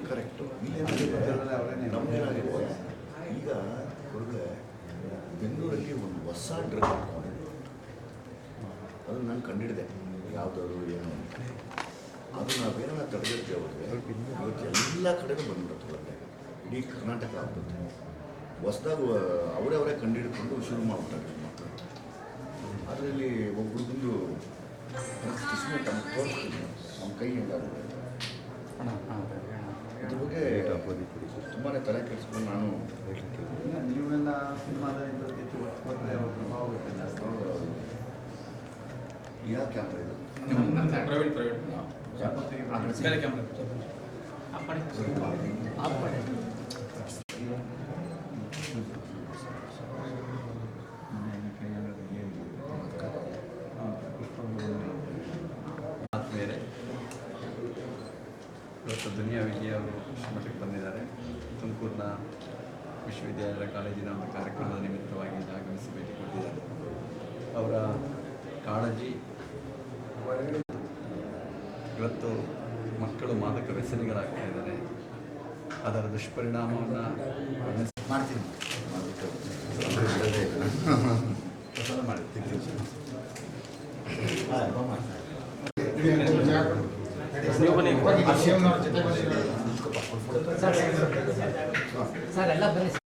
Correct. ನಮಗೇನಾಗಿದೆ ಈಗ ಹೊರಗಡೆ ಬೆಂಗಳೂರಲ್ಲಿ ಒಂದು ಹೊಸ ಡ್ರಗ್ ಅದನ್ನು ನಾನು ಕಂಡಿಡಿದೆ ಯಾವುದಾದ್ರು ಏನು ಅದು ನಾವೇನ ತಡೆದಿರ್ತೇವೆ ಹೋದರೆ ಇವತ್ತು ಎಲ್ಲ ಕಡೆನೂ ಬಂದ್ಬಿಡುತ್ತೆ. ಇಡೀ ಕರ್ನಾಟಕ ಆಗ್ತದೆ. ಹೊಸದಾಗಿ ಅವರೇ ಕಂಡುಹಿಡ್ಕೊಂಡು ಶುರು ಮಾಡ್ಬಿಟ್ಟಾರೆ ಮಕ್ಕಳು. ಅದರಲ್ಲಿ ಒಬ್ಬರಿಗೊಂದು ಕಿಸ್ಮೆಟ್ ಅಂತ ತೋರಿಸ್ತೀನಿ ನಮ್ಮ ಕೈ ಹೆಂಗಾಗುತ್ತೆ. ಇದ್ರ ಬಗ್ಗೆ ತುಂಬಾ ತಲೆ ಕೆಡಿಸ್ಕೊಂಡು ನಾನು ನೀವೆಲ್ಲ ಸಿನಿಮಾದ ಯಾವ ಕ್ಯಾಮ್ರಾ ಇದು ಆದಮೇಲೆ ಇವತ್ತು ದುನಿಯಾ ವಿಜಯ್ ಅವರು ಮಠಕ್ಕೆ ಬಂದಿದ್ದಾರೆ. ತುಮಕೂರಿನ ವಿಶ್ವವಿದ್ಯಾಲಯ ಕಾಲೇಜಿನ ಒಂದು ಕಾರ್ಯಕ್ರಮದ ನಿಮಿತ್ತವಾಗಿ ಆಗಮಿಸಿ ಭೇಟಿ ಕೊಟ್ಟಿದ್ದಾರೆ. ಅವರ ಕಾಳಜಿ ಇವತ್ತು ಮಕ್ಕಳು ಮಾದಕ ವ್ಯಸನಿಗಳಾಗ್ತಾ ಇದ್ದಾರೆ. ಅದರ ದುಷ್ಪರಿಣಾಮವನ್ನು ಮಾಡ್ತೀನಿ ಸರ್ ಎಲ್ಲ ಬನ್ನಿ.